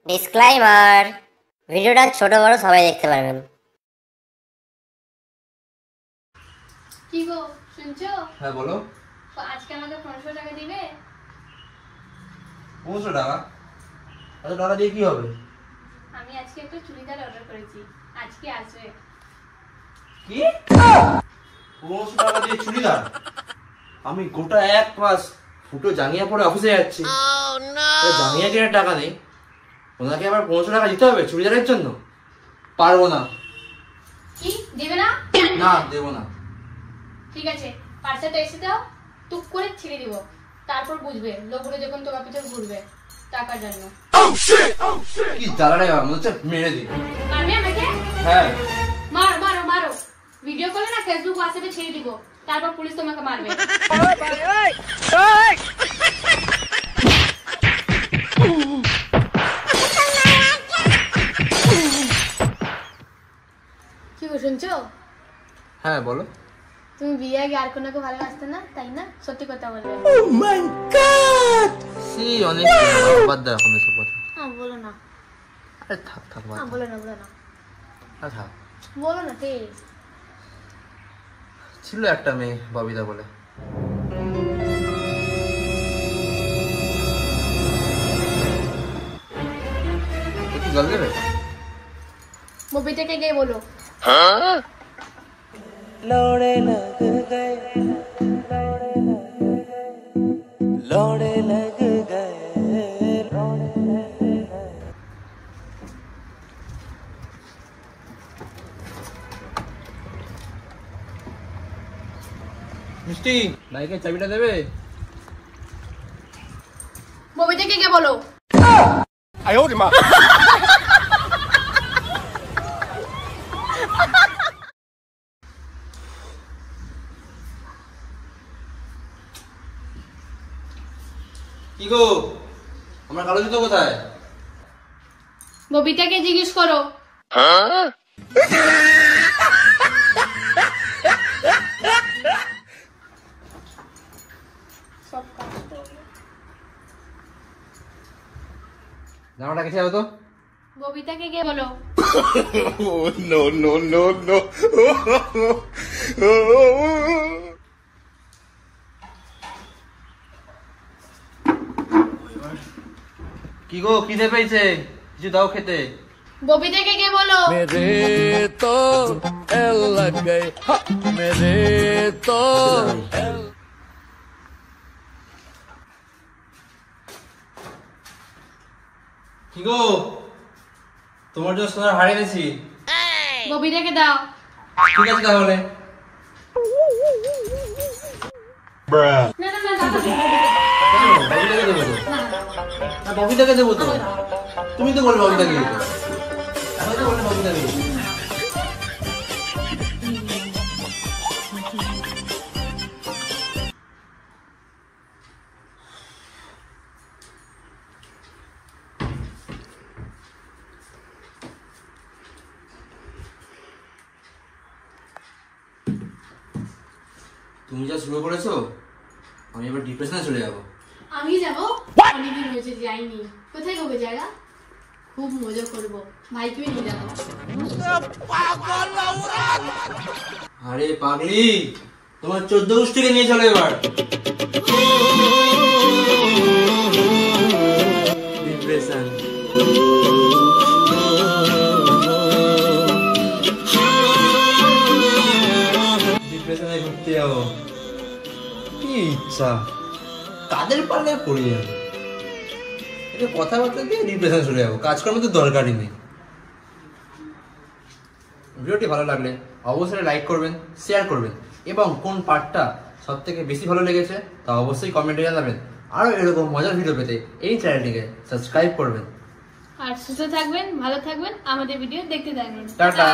Disclaimer, ভিডিওটা ছোট বড় সবাই দেখতে পারবেন। কি গো শুনছো? হ্যাঁ বলো। আজকে আমাকে 500 টাকা দিবে? 500 টাকা? এত টাকা দিয়ে কি হবে? আমি আজকে একটা চুড়িদার অর্ডার করেছি, আজকে আসবে। কি 500 টাকা দিয়ে চুড়িদার? আমি গোটা এক মাস ফুটো জাঙ্গিয়া পরে অফিসে যাচ্ছি, জাঙ্গিয়া কেনার টাকা নেই, ওনাকে আবার 500 টাকা দিতে হবে চুড়িদারের জন্য? পারবো না। কি দেবে না? না দেবো না। ঠিক আছে, পার্সেলটা এসে দাও, টুক করে ছিঁড়ে দিব, তারপর বুঝবে লোকগুলো যখন তোমার পিছনে ঘুরবে টাকার জন্য। কি জ্বালাটাই মনে হচ্ছে মেরে দিই। মারবে আমাকে? হ্যাঁ মারো মারো মারো, ভিডিও করে না ফেসবুক হোয়াটসঅ্যাপে ছেড়ে দিব, তারপর পুলিশ তোমাকে মারবে। কি গো শুনছো? হ্যাঁ বলো। তুমি বিয়ে আগে আর কোনোকে ভালোবাসতে না, তাই না? সত্যি কথা বলবে। ও মাই গড, সি অনেক বাদ দাও এখন এসব কথা। হ্যাঁ বলো না। আরে থাক থাক বাদ। হ্যাঁ বলো না বলো না। আরে থাক। বলো না প্লিজ। ছিল একটা মেয়ে ববিতা বলে, একটু জল দেবে? ববিতাকে গিয়ে বলো। लौड़े लग गए लौड़े लग गए মিষ্টি বাইকের চাবিটা দেবে? ববিতাকে গিয়ে বলো। কি গো, আমার কালো জুতো কোথায়? ববিতাকে জিজ্ঞেস করো। জামাটা কেটে যাবো তো? ববিতাকে গিয়ে বলো। no no no no কি গো খিদে পেয়েছে, কিছু দাও খেতে। ববিতাকে গিয়ে বলো। मेरे तो एल लग गए मेरे तो কি গো, তোমার জন্য সোনার হাড়ি এনেছি। ববিতাকে দাও। ঠিক আছে তাহলে। না না না দাও। ববিতাকে দেবো তো? না ববিতাকে দেবো তো, তুমি তো বলবে ববিতাকে দিতে, আমি তো বললে ববিতাকে দেবো। তুমি যা শুরু করেছো, আমি এবার ডিপ্রেশনে চলে যাবো। আমি যাবো, অনেকদিন হয়েছে যাইনি। কোথায় যাবো জায়গা? খুব মজা করবো, ভাইকেও নিয়ে যাবো। আরে পাগলি, তোমার 14 গোষ্ঠীকে নিয়ে চলো এবার। ডিপ্রেশন। ডিপ্রেশনে ঘুরতে যাবো, কি ইচ্ছা, কাদের পাল্লে পড়ে যাবো, এটা কথাবার্তা দিয়ে ডিপ্রেশন চলে যাবো, কাজকর্ম তো দরকারই নেই। ভিডিওটি ভালো লাগলে অবশ্যই লাইক করবেন, শেয়ার করবেন, এবং কোন পার্টটা সব থেকে বেশি ভালো লেগেছে তা অবশ্যই কমেন্টে জানাবেন। আরও এরকম মজার ভিডিও পেতে এই চ্যানেলটিকে সাবস্ক্রাইব করবেন। আর সুস্থ থাকবেন, ভালো থাকবেন, আমাদের ভিডিও দেখতে থাকবেন। টাটা।